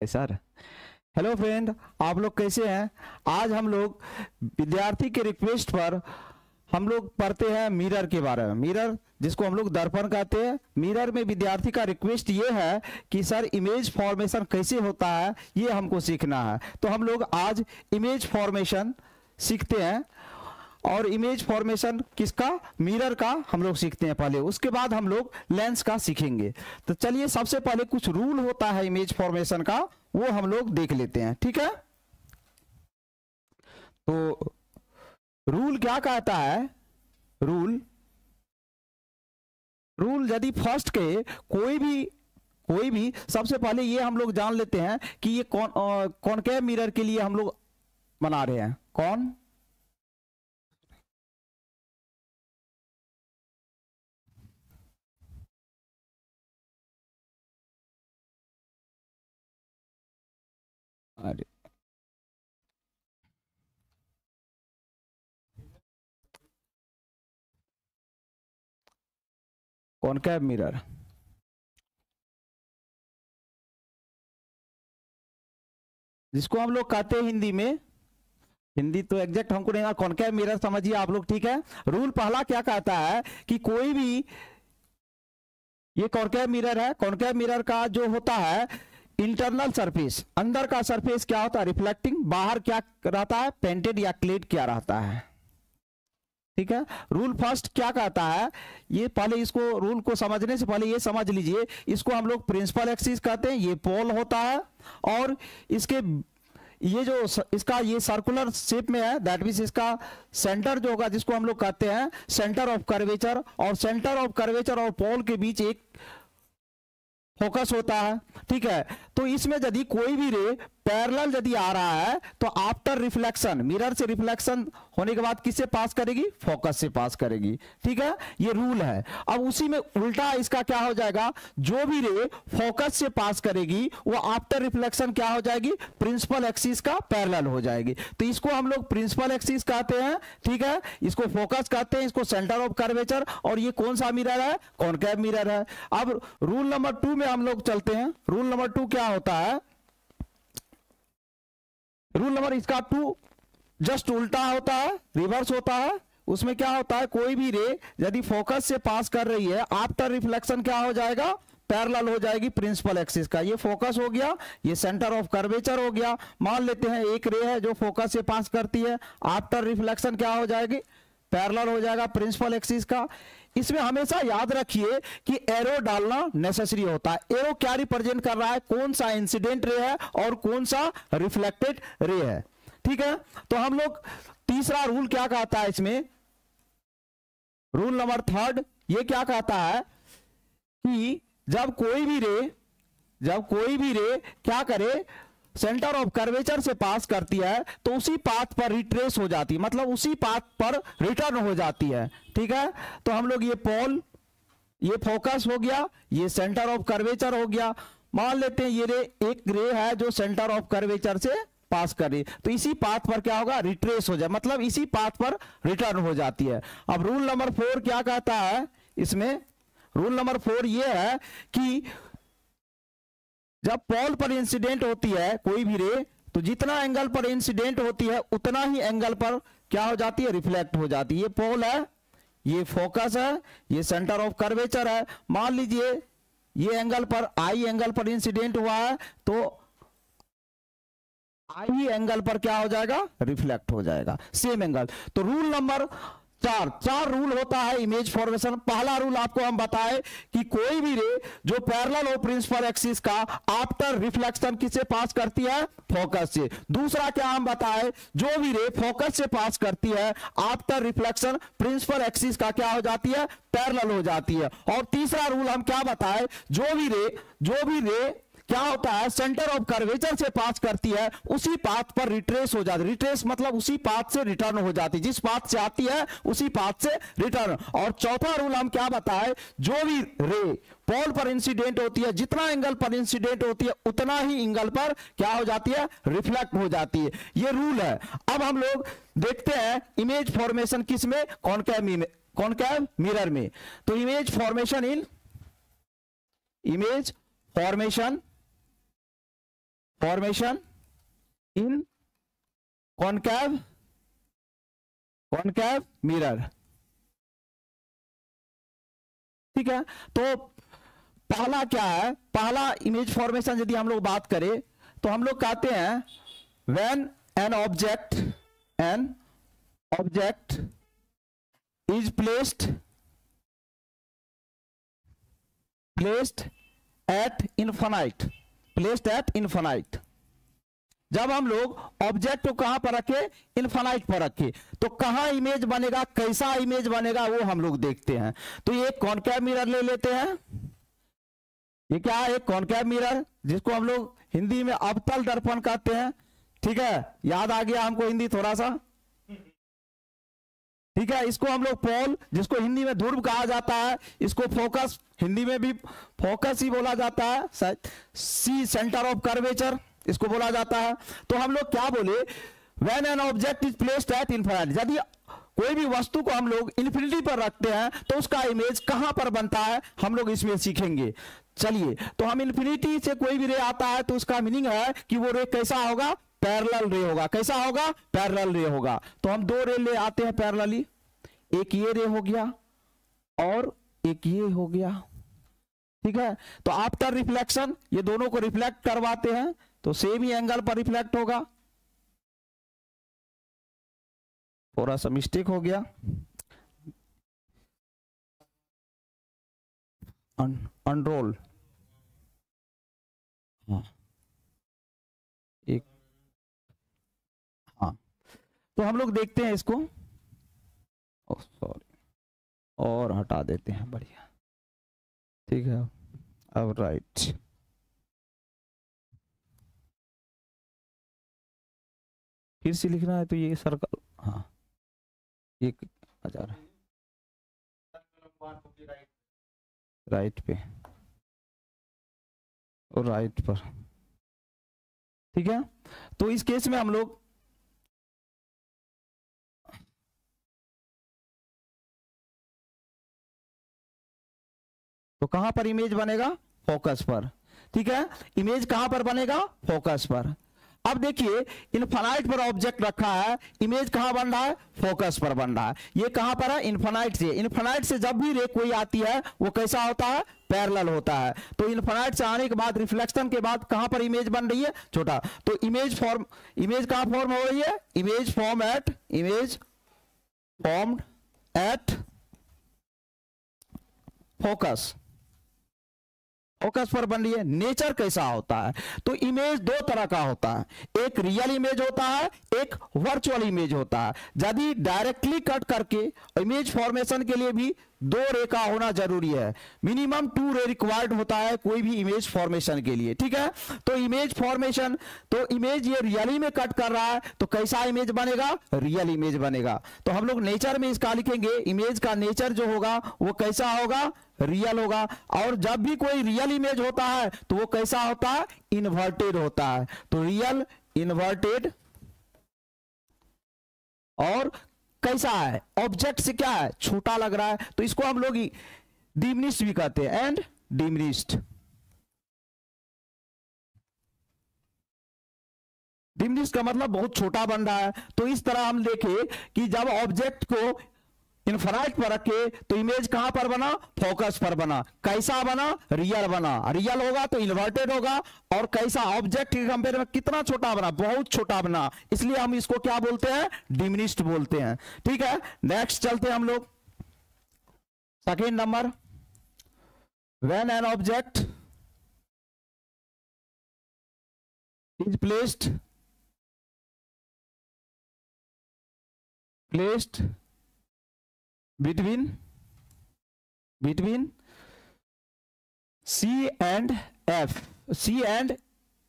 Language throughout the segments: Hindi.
सर हेलो फ्रेंड, आप लोग कैसे हैं। आज हम लोग विद्यार्थी के रिक्वेस्ट पर हम लोग पढ़ते हैं मिरर के बारे में। मिरर जिसको हम लोग दर्पण कहते हैं। मिरर में विद्यार्थी का रिक्वेस्ट ये है कि सर इमेज फॉर्मेशन कैसे होता है ये हमको सीखना है। तो हम लोग आज इमेज फॉर्मेशन सीखते हैं और इमेज फॉर्मेशन किसका, मिरर का हम लोग सीखते हैं पहले, उसके बाद हम लोग लेंस का सीखेंगे। तो चलिए सबसे पहले कुछ रूल होता है इमेज फॉर्मेशन का, वो हम लोग देख लेते हैं, ठीक है। तो रूल क्या कहता है, रूल यदि फर्स्ट के कोई भी सबसे पहले ये हम लोग जान लेते हैं कि ये कॉनकेव मिरर के लिए हम लोग बना रहे हैं। कौन अरे कॉनकेव मिरर, जिसको हम लोग कहते हैं हिंदी में, हिंदी तो एग्जैक्ट हमको नहीं, कॉनकेव मिरर समझिए आप लोग, ठीक है। रूल पहला क्या कहता है कि कोई भी, ये कॉनकेव मिरर है, कॉनकेव मिरर का जो होता है इंटरनल सरफेस, अंदर का सरफेस क्या होता है रिफ्लेक्टिंग, बाहर क्या रहता है पेंटेड या क्लेड क्या रहता है, ठीक है। रूल फर्स्ट क्या कहता है, ये पहले इसको रूल को समझने से पहले ये समझ लीजिए, इसको हम लोग प्रिंसिपल एक्सिस कहते हैं, ये पोल होता है और इसके ये जो इसका ये सर्कुलर शेप में है, दैट मींस इसका सेंटर जो होगा जिसको हम लोग कहते हैं सेंटर ऑफ कर्वेचर, और सेंटर ऑफ कर्वेचर और पोल के बीच एक फोकस होता है, ठीक है। तो इसमें यदि कोई भी रे पैरेलल यदि आ रहा है तो आफ्टर रिफ्लेक्शन, मिरर से रिफ्लेक्शन होने के बाद किससे पास करेगी, फोकस से पास करेगी, ठीक है। ये रूल है। अब उसी में उल्टा इसका क्या हो जाएगा, जो भी रे फोकस से पास करेगी वो आफ्टर रिफ्लेक्शन क्या हो जाएगी, प्रिंसिपल एक्सिस का पैरेलल हो जाएगी। तो इसको हम लोग प्रिंसिपल एक्सिस कहते हैं, ठीक है। इसको फोकस कहते हैं, इसको सेंटर ऑफ कर्वेचर, और ये कौन सा मिरर है, कॉनकेव मिरर है। अब रूल नंबर 2 में हम लोग चलते हैं। रूल नंबर 2 क्या होता है, रूल नंबर इसका 2 जस्ट उल्टा होता है, रिवर्स होता है। उसमें क्या होता है, कोई भी रे यदि फोकस से पास कर रही है आफ्टर रिफ्लेक्शन क्या हो जाएगा, पैरेलल हो जाएगी प्रिंसिपल एक्सिस का। ये फोकस हो गया, ये सेंटर ऑफ कर्वेचर हो गया। मान लेते हैं एक रे है जो फोकस से पास करती है, आफ्टर रिफ्लेक्शन क्या हो जाएगी, पैरेलल हो जाएगा प्रिंसिपल एक्सिस का। इसमें हमेशा याद रखिए कि एरो डालना नेसेसरी होता है। एरो क्या रिप्रेजेंट कर रहा है, कौन सा इंसिडेंट रे है और कौन सा रिफ्लेक्टेड रे है, ठीक है। तो हम लोग तीसरा रूल क्या कहता है इसमें, रूल नंबर 3 ये क्या कहता है कि जब कोई भी रे क्या करे, सेंटर ऑफ कर्वेचर से पास करती है तो उसी पाथ पर रिट्रेस हो जाती है, मतलब उसी पाथ पर रिटर्न हो जाती है, ठीक है। तो हम लोग ये पोल, ये फोकस हो गया, ये सेंटर ऑफ कर्वेचर हो गया। मान लेते हैं ये रे एक रे है जो सेंटर ऑफ कर्वेचर से पास करे, तो इसी पाथ पर क्या होगा, रिट्रेस हो जाए, मतलब इसी पाथ पर रिटर्न हो जाती है। अब रूल नंबर 4 क्या कहता है इसमें, रूल नंबर 4 ये है कि जब पोल पर इंसिडेंट होती है कोई भी रे, तो जितना एंगल पर इंसिडेंट होती है उतना ही एंगल पर क्या हो जाती है, रिफ्लेक्ट हो जाती है। ये पोल है, ये फोकस है, ये सेंटर ऑफ कर्वेचर है। मान लीजिए ये एंगल पर, आई एंगल पर इंसिडेंट हुआ है तो आई एंगल पर क्या हो जाएगा, रिफ्लेक्ट हो जाएगा सेम एंगल। तो रूल नंबर 4 रूल होता है इमेज फॉर्मेशन। पहला रूल आपको हम बताए कि कोई भी रे जो पैरेलल हो प्रिंसिपल एक्सिस का आफ्टर रिफ्लेक्शन किससे पास करती है, फोकस से। दूसरा क्या हम बताए, जो भी रे फोकस से पास करती है आफ्टर रिफ्लेक्शन प्रिंसिपल एक्सिस का क्या हो जाती है, पैरेलल हो जाती है। और तीसरा रूल हम क्या बताए, जो भी रे क्या होता है, सेंटर ऑफ कर्वेचर से पास करती है उसी पाथ पर रिट्रेस हो जाती है। रिट्रेस मतलब उसी पाथ से रिटर्न हो जाती है, जिस पाथ से आती है उसी पाथ से रिटर्न। और चौथा रूल हम क्या बताए, जो भी रे पोल पर इंसिडेंट होती है, जितना एंगल पर इंसिडेंट होती है उतना ही एंगल पर क्या हो जाती है, रिफ्लेक्ट हो जाती है। ये रूल है। अब हम लोग देखते हैं इमेज फॉर्मेशन किस में, कॉनकेव मिरर में। तो इमेज फॉर्मेशन फॉर्मेशन इन कॉनकेव मिरर। ठीक है, तो पहला क्या है, पहला इमेज फॉर्मेशन यदि हम लोग बात करें तो हम लोग कहते हैं when an object is placed eight infinite. जब हम लोग ऑब्जेक्ट को कहां पर रखे, इनफाइनाइट पर रखे, तो कहां इमेज बनेगा, कैसा इमेज बनेगा वो हम लोग देखते हैं। तो ये कॉनकेव मिरर ले लेते हैं। ये क्या है, एक कॉनकेव मिरर, जिसको हम लोग हिंदी में अवतल दर्पण कहते हैं। ठीक है, याद आ गया हमको हिंदी थोड़ा सा। ठीक है, इसको हम लोग पोल, जिसको हिंदी में ध्रुव कहा जाता है, इसको फोकस, हिंदी में भी फोकस ही बोला जाता है, सी सेंटर ऑफ कर्वेचर इसको बोला जाता है। तो हम लोग क्या बोले, when an object is placed at infinity, यदि कोई भी वस्तु को हम लोग इन्फिनिटी पर रखते हैं तो उसका इमेज कहां पर बनता है, हम लोग इसमें सीखेंगे। चलिए, तो हम इन्फिनिटी से कोई भी रे आता है तो उसका मीनिंग है कि वो रे कैसा होगा, पैरेलल रे होगा। कैसा होगा, पैरेलल रे होगा। तो हम दो रे ले आते हैं पैरेलली, एक ये रे हो गया और एक ये हो गया। ठीक है, तो आफ्टर रिफ्लेक्शन ये दोनों को रिफ्लेक्ट करवाते हैं तो सेम ही एंगल पर रिफ्लेक्ट होगा। थोड़ा सा मिस्टेक हो गया, अनरोल, हाँ एक, हाँ तो हम लोग देखते हैं इसको, ओह सॉरी, और हटा देते हैं, बढ़िया। ठीक है, अब राइट, फिर से लिखना है तो ये सर्कल, हाँ ये आ जा रहा है राइट पे और राइट पर। ठीक है, तो इस केस में हम लोग तो कहां पर इमेज बनेगा, फोकस पर। ठीक है, इमेज कहां पर बनेगा, फोकस पर। अब देखिए, इनफाइनाइट पर ऑब्जेक्ट रखा है, इमेज कहां बन रहा है, फोकस पर बन रहा है। ये कहां पर है, इनफाइनाइट से। इनफाइनाइट से जब भी रे कोई आती है वो कैसा होता है, पैरेलल होता है। तो इनफाइनाइट से आने के बाद, रिफ्लेक्शन के बाद कहां पर इमेज बन रही है, छोटा। तो इमेज कहां फॉर्म हो रही है, इमेज फॉर्म्ड एट फोकस पर बन रही है। नेचर कैसा होता है, तो इमेज दो तरह का होता है, एक रियल इमेज होता है, एक वर्चुअल इमेज होता है। यदि डायरेक्टली कट करके इमेज फॉर्मेशन के लिए भी दो रे का होना जरूरी है, मिनिमम 2 रे रिक्वायर्ड होता है कोई भी इमेज फॉर्मेशन के लिए। ठीक है, तो इमेज फॉर्मेशन, तो इमेज ये रियली में कट कर रहा है तो कैसा इमेज बनेगा, रियल इमेज बनेगा। तो हम लोग नेचर में इसका लिखेंगे, इमेज का नेचर जो होगा वो कैसा होगा, रियल होगा। और जब भी कोई रियल इमेज होता है तो वो कैसा होता है, इन्वर्टेड होता है। तो रियल, इन्वर्टेड, और कैसा है, ऑब्जेक्ट से क्या है, छोटा लग रहा है, तो इसको हम लोग डिमिनिश्ड भी कहते हैं, एंड डिमिनिश्ड। डिमिनिश्ड का मतलब बहुत छोटा बन रहा है। तो इस तरह हम देखें कि जब ऑब्जेक्ट को इनफाइनाइट पर रखे तो इमेज कहां पर बना, फोकस पर बना। कैसा बना, रियल बना। रियल होगा तो इन्वर्टेड होगा, और कैसा, ऑब्जेक्ट के कंपेयर में कितना छोटा बना, बहुत छोटा बना, इसलिए हम इसको क्या बोलते हैं, डिमिनिश्ड बोलते हैं। ठीक है, नेक्स्ट चलते हैं हम लोग, second number, when an object is placed between C and F, C and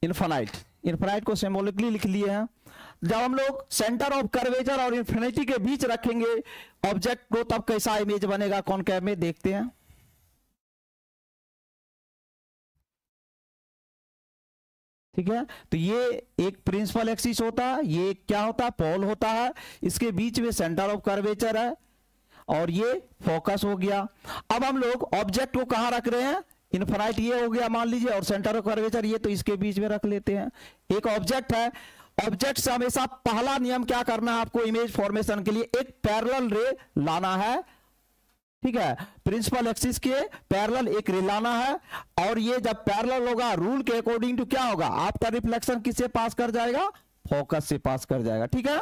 infinite को सिंबॉलिकली लिख लिए हैं। जब हम लोग सेंटर ऑफ कर्वेचर और इन्फिनिटी के बीच रखेंगे ऑब्जेक्ट को तब कैसा इमेज बनेगा कॉनकेव में, देखते हैं। ठीक है, तो ये एक प्रिंसिपल एक्सिस होता है, ये क्या होता है, पोल होता है, इसके बीच में सेंटर ऑफ कर्वेचर है, और ये फोकस हो गया। अब हम लोग ऑब्जेक्ट को कहां रख रहे हैं, इनफाइनाइट ये हो गया मान लीजिए, और सेंटर ऑफ कर्वेचर ये, तो इसके बीच में रख लेते हैं। एक ऑब्जेक्ट है, ऑब्जेक्ट से हमेशा पहला नियम क्या करना है आपको इमेज फॉर्मेशन के लिए, एक पैरेलल रे लाना है, ठीक है, प्रिंसिपल एक्सिस के पैरेलल एक रे लाना है, और ये जब पैरेलल होगा रूल के अकॉर्डिंग टू क्या होगा, आफ्टर रिफ्लेक्शन किससे पास कर जाएगा, फोकस से पास कर जाएगा, ठीक है,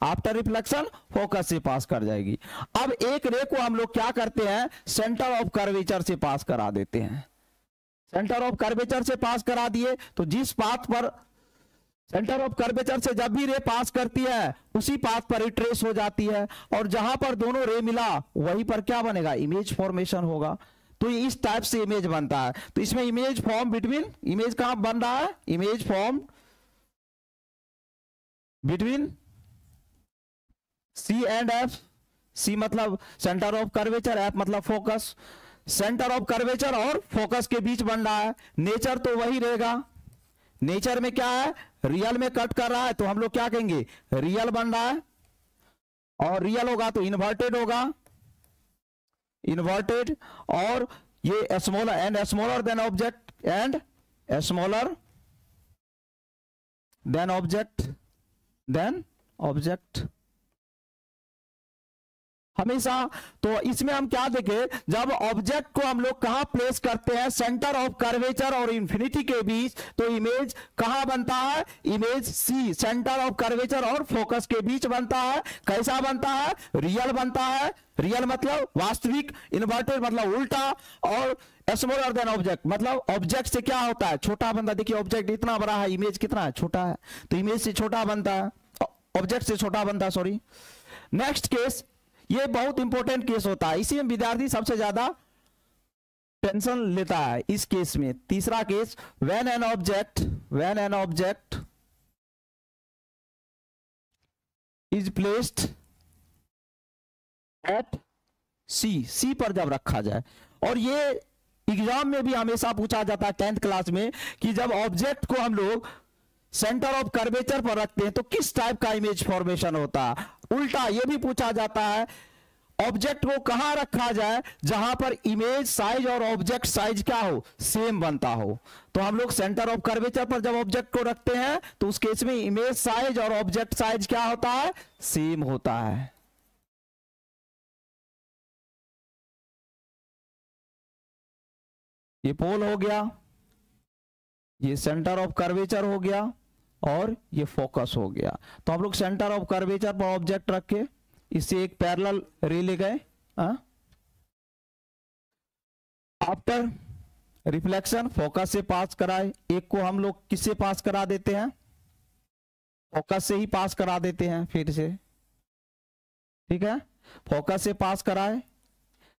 आफ्टर रिफ्लेक्शन फोकस से पास कर जाएगी। अब एक रे को हम लोग क्या करते हैं, सेंटर ऑफ कर्वेचर से पास करा देते हैं, सेंटर ऑफ कर्वेचर से पास करा दिए, तो जिस पाथ पर सेंटर ऑफ कर्वेचर से जब भी रे पास करती है उसी पाथ पर ट्रेस हो जाती है, और जहां पर दोनों रे मिला वहीं पर क्या बनेगा, इमेज फॉर्मेशन होगा। तो ये इस टाइप से इमेज बनता है। तो इसमें इमेज फॉर्म बिटवीन, इमेज कहां बन रहा है, image form between C and F, C मतलब सेंटर ऑफ कर्वेचर, एफ मतलब फोकस, सेंटर ऑफ कर्वेचर और फोकस के बीच बन रहा है। नेचर तो वही रहेगा, नेचर में क्या है, रियल में कट कर रहा है तो हम लोग क्या कहेंगे, रियल बन रहा है, और रियल होगा तो इन्वर्टेड होगा, इन्वर्टेड, और ये smaller and smaller than object, and smaller than object, than object हमेशा। तो इसमें हम क्या देखें, जब ऑब्जेक्ट को हम लोग कहां प्लेस करते हैं, सेंटर ऑफ कर्वेचर और इंफिनिटी के बीच, तो इमेज कहां बनता है, image C centre of curvature और फोकस के बीच बनता है। कैसा बनता है, रियल बनता है, रियल मतलब वास्तविक, इन्वर्टेड मतलब उल्टा, और स्मॉलर देन ऑब्जेक्ट मतलब ऑब्जेक्ट से क्या होता है, छोटा बनता है। देखिए ऑब्जेक्ट इतना बड़ा है, इमेज कितना है, छोटा है, तो इमेज से छोटा बनता है, ऑब्जेक्ट से छोटा बनता है, सॉरी। नेक्स्ट केस, ये बहुत इंपॉर्टेंट केस होता है, इसी में विद्यार्थी सबसे ज्यादा टेंशन लेता है इस केस में। तीसरा case, when an object is placed at C पर जब रखा जाए, और ये एग्जाम में भी हमेशा पूछा जाता है 10th क्लास में, कि जब ऑब्जेक्ट को हम लोग सेंटर ऑफ कर्वेचर पर रखते हैं तो किस टाइप का इमेज फॉर्मेशन होता है। उल्टा ये भी पूछा जाता है, ऑब्जेक्ट को कहां रखा जाए जहां पर इमेज साइज और ऑब्जेक्ट साइज क्या हो, सेम बनता हो। तो हम लोग सेंटर ऑफ कर्वेचर पर जब ऑब्जेक्ट को रखते हैं तो उस केस में इमेज साइज और ऑब्जेक्ट साइज क्या होता है, सेम होता है। ये पोल हो गया, ये सेंटर ऑफ कर्वेचर हो गया, और ये फोकस हो गया। तो हम लोग सेंटर ऑफ कर्वेचर पर ऑब्जेक्ट रखे, इससे एक पैरेलल रे ले गए, आफ्टर रिफ्लेक्शन फोकस से पास कराए, एक को हम लोग किससे पास करा देते हैं, फोकस से ही पास करा देते हैं फिर से, ठीक है, फोकस से पास कराए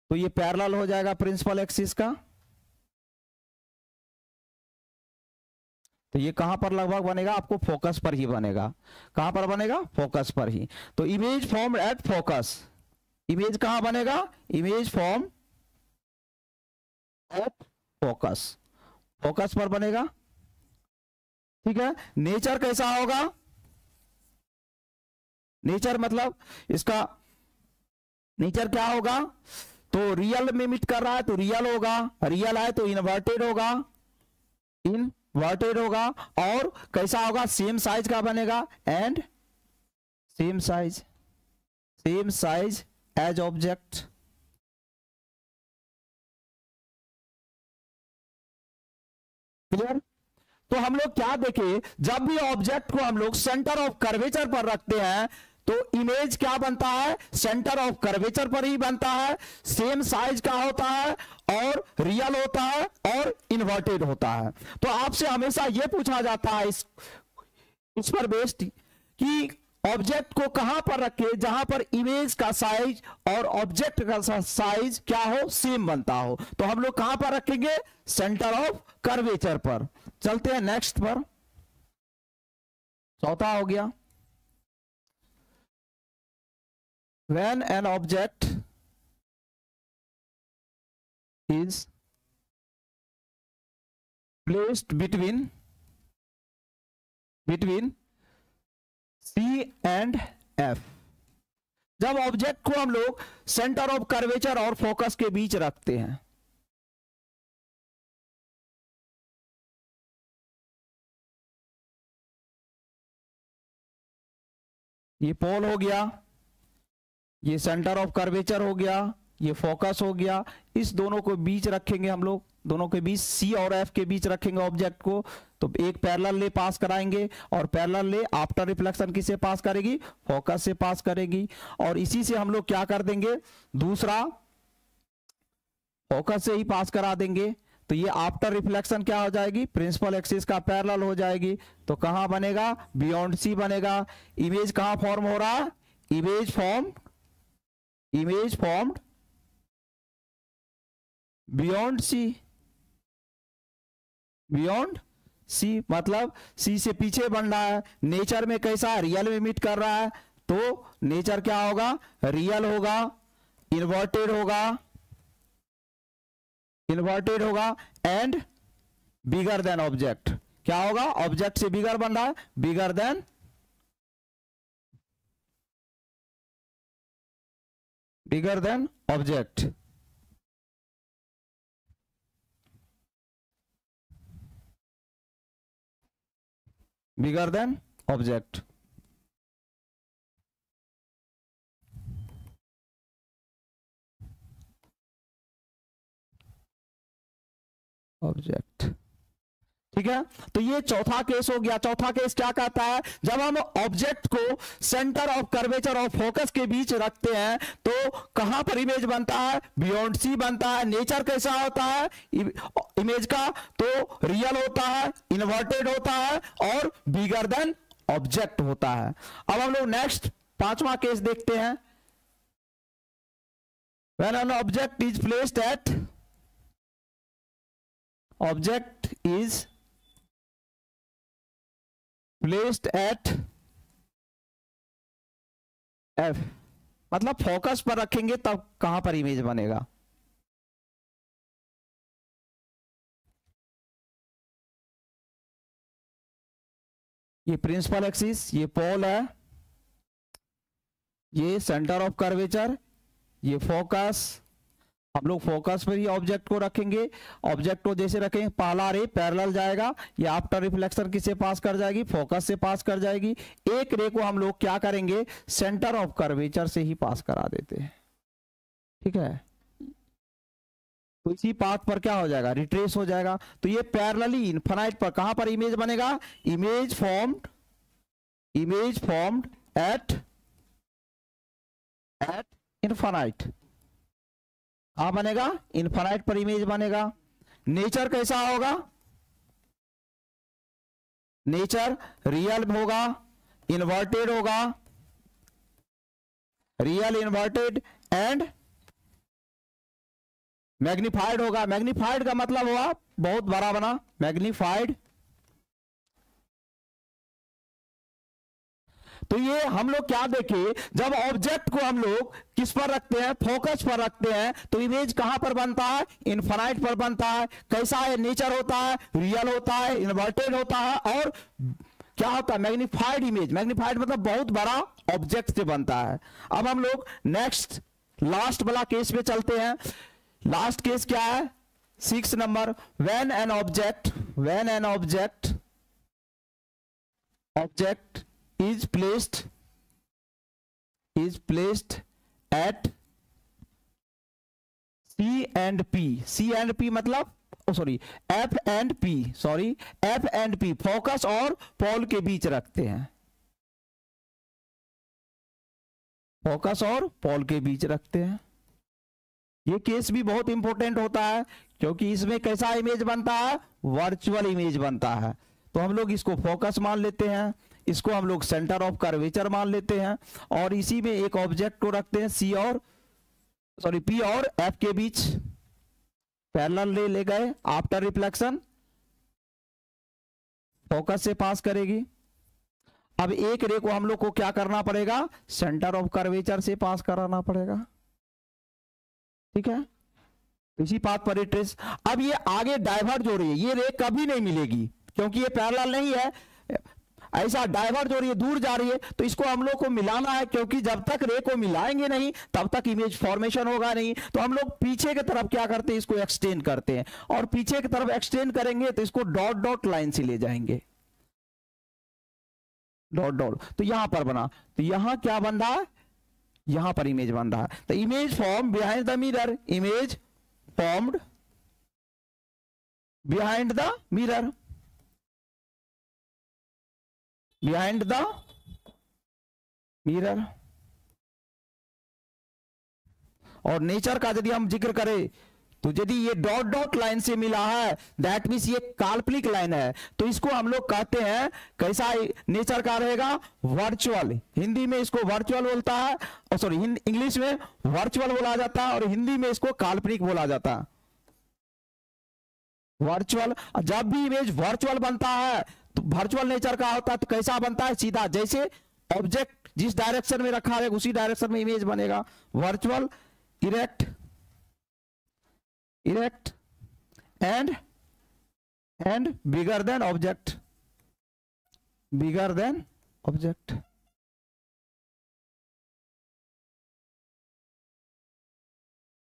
तो ये पैरेलल हो जाएगा प्रिंसिपल एक्सिस का। तो ये कहां पर लगभग बनेगा, आपको फोकस पर ही बनेगा। कहां पर बनेगा, फोकस पर ही। तो image form at focus, image कहां बनेगा, image form at focus, focus पर बनेगा, ठीक है। नेचर कैसा होगा, नेचर मतलब इसका नेचर क्या होगा, तो रियल में मिट कर रहा है तो रियल होगा, रियल है तो इन्वर्टेड होगा, इन्वर्टेड होगा, और कैसा होगा, सेम साइज का बनेगा, and same size as object. Clear. तो हम लोग क्या देखें, जब भी ऑब्जेक्ट को हम लोग सेंटर ऑफ कर्वेचर पर रखते हैं तो इमेज क्या बनता है, सेंटर ऑफ कर्वेचर पर ही बनता है, सेम साइज का होता है, और रियल होता है, और इन्वर्टेड होता है। तो आपसे हमेशा यह पूछा जाता है इस पर बेस्ड कि ऑब्जेक्ट को कहां पर रखे जहां पर इमेज का साइज और ऑब्जेक्ट का साइज क्या हो, सेम बनता हो। तो हम लोग कहां पर रखेंगे, सेंटर ऑफ कर्वेचर पर। चलते हैं नेक्स्ट पर, चौथा हो गया, when an object is placed between C and F, जब ऑब्जेक्ट को हम लोग सेंटर ऑफ कर्वेचर और फोकस के बीच रखते हैं, ये पोल हो गया, ये सेंटर ऑफ कर्वेचर हो गया, ये फोकस हो गया। इस दोनों को बीच रखेंगे हम लोग, दोनों के बीच सी और एफ के बीच रखेंगे ऑब्जेक्ट को। तो एक पैरेलल रे पास कराएंगे और पैरेलल रे आफ्टर रिफ्लेक्शन किसे पास करेगी, फोकस से पास करेगी। और इसी से हम लोग क्या कर देंगे, दूसरा फोकस से ही पास करा देंगे। तो ये आफ्टर रिफ्लेक्शन क्या हो जाएगी, प्रिंसिपल एक्सिस का पैरेलल हो जाएगी। तो कहां बनेगा, बियॉन्ड सी बनेगा। इमेज कहां फॉर्म हो रहा है, image formed beyond C, beyond C मतलब सी से पीछे बन रहा है। नेचर में कैसा, रियल में मीट कर रहा है, तो नेचर क्या होगा, रियल होगा, इन्वर्टेड होगा एंड बिगर देन ऑब्जेक्ट। क्या होगा, ऑब्जेक्ट से बिगर बन रहा है, bigger than object. Bigger than object. Object, ठीक है। तो ये चौथा केस हो गया। चौथा केस क्या कहता है, जब हम ऑब्जेक्ट को सेंटर ऑफ कर्वेचर और फोकस के बीच रखते हैं तो कहां पर इमेज बनता है, बियॉन्ड सी बनता है। नेचर कैसा होता है इमेज का, तो रियल होता है, इन्वर्टेड होता है और बिगर देन ऑब्जेक्ट होता है। अब हम लोग नेक्स्ट पांचवा केस देखते हैं। When an object is placed eight, object is placed at F, मतलब फोकस पर रखेंगे तब कहां पर इमेज बनेगा। ये प्रिंसिपल एक्सिस, ये पोल है, ये सेंटर ऑफ कर्वेचर, ये फोकस। हम लोग फोकस पर ही ऑब्जेक्ट को रखेंगे। ऑब्जेक्ट को जैसे रखेंगे, पहला रे पैरेलल जाएगा, ये आफ्टर रिफ्लेक्शन किसे पास कर जाएगी, फोकस से पास कर जाएगी। एक रे को हम लोग क्या करेंगे, सेंटर ऑफ कर्वेचर से ही पास करा देते हैं, ठीक है। तो इसी पाथ पर क्या हो जाएगा, रिट्रेस हो जाएगा। तो ये पैरेलली इनफाइनाइट पर कहां पर इमेज बनेगा, इमेज फॉर्म्ड एट इनफाइनाइट। कहां बनेगा, इनफाइनाइट पर इमेज बनेगा। नेचर कैसा होगा, नेचर रियल होगा, इन्वर्टेड होगा, रियल इन्वर्टेड एंड मैग्नीफाइड होगा। मैग्नीफाइड का मतलब हुआ बहुत बड़ा बना, मैग्नीफाइड। तो ये हम लोग क्या देखे, जब ऑब्जेक्ट को हम लोग किस पर रखते हैं, फोकस पर रखते हैं, तो इमेज कहां पर बनता है, इनफाइनाइट पर बनता है। कैसा है, नेचर होता है, रियल होता है, इन्वर्टेड होता है और क्या होता है, मैग्नीफाइड इमेज। मैग्नीफाइड मतलब बहुत बड़ा ऑब्जेक्ट से बनता है। अब हम लोग नेक्स्ट लास्ट वाला केस पे चलते हैं। लास्ट केस क्या है, 6 number. When an object is placed at C and P। C and P मतलब F and P फोकस और पोल के बीच रखते हैं, फोकस और पोल के बीच रखते हैं। ये केस भी बहुत इंपॉर्टेंट होता है क्योंकि इसमें कैसा इमेज बनता है, वर्चुअल इमेज बनता है। तो हम लोग इसको फोकस मान लेते हैं, इसको हम लोग सेंटर ऑफ कर्वेचर मान लेते हैं और इसी में एक ऑब्जेक्ट को रखते हैं P और F के बीच पैरेलल रे ले गए, आफ्टर रिफ्लेक्शन फोकस से पास करेगी। अब एक रे को हम लोग को क्या करना पड़ेगा, सेंटर ऑफ कर्वेचर से पास कराना पड़ेगा, ठीक है। इसी पाथ पर ट्रेस। अब ये आगे डाइवर्ज हो रही है, ये रे कभी नहीं मिलेगी क्योंकि ये पैरेलल नहीं है, ऐसा डाइवर्ज हो रही है, दूर जा रही है। तो इसको हम लोग को मिलाना है क्योंकि जब तक रे को मिलाएंगे नहीं तब तक इमेज फॉर्मेशन होगा नहीं। तो हम लोग पीछे की तरफ क्या करते हैं, इसको एक्सटेंड करते हैं और पीछे की तरफ एक्सटेंड करेंगे तो इसको डॉट डॉट लाइन से ले जाएंगे, डॉट डॉट, तो यहां पर बना, तो यहां क्या बन रहा है, यहां पर इमेज बन रहा है। तो image form behind the mirror, image formed behind the mirror, behind the mirror. और नेचर का यदि हम जिक्र करें तो यदि ये डॉट डॉट लाइन से मिला है दैट मीन्स ये काल्पनिक लाइन है, तो इसको हम लोग कहते हैं कैसा नेचर का रहेगा, वर्चुअल। हिंदी में इसको वर्चुअल बोलता है, और सॉरी इंग्लिश में वर्चुअल बोला जाता है, और हिंदी में इसको काल्पनिक बोला जाता है, वर्चुअल। जब भी इमेज वर्चुअल बनता है तो वर्चुअल नेचर का होता है, तो कैसा बनता है, सीधा जैसे ऑब्जेक्ट जिस डायरेक्शन में रखा है उसी डायरेक्शन में इमेज बनेगा, virtual, erect, erect and bigger than object, bigger than object.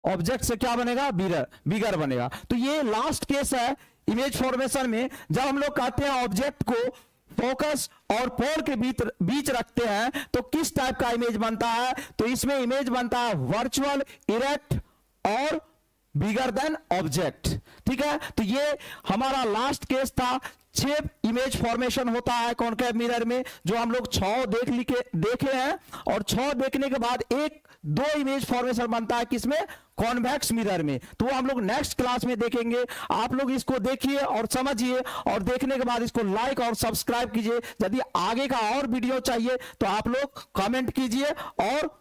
Object से क्या बनेगा, बिगर बनेगा। तो ये लास्ट केस है इमेज फॉर्मेशन में, जब हम लोग कहते हैं ऑब्जेक्ट को फोकस और पोल के बीच रखते हैं तो किस टाइप का इमेज बनता है, तो इसमें इमेज बनता है वर्चुअल, इरेक्ट और बिगर देन ऑब्जेक्ट। ठीक है, तो ये हमारा लास्ट केस था। 6 इमेज फॉर्मेशन होता है कॉन्केव मिरर में, जो हम लोग 6 देखे हैं, और 6 देखने के बाद 1-2 इमेज फॉर्मेशन बनता है किसमें, कॉन्वेक्स मिरर में। तो वो हम लोग नेक्स्ट क्लास में देखेंगे। आप लोग इसको देखिए और समझिए, और देखने के बाद इसको लाइक और सब्सक्राइब कीजिए। यदि आगे का और वीडियो चाहिए तो आप लोग कमेंट कीजिए और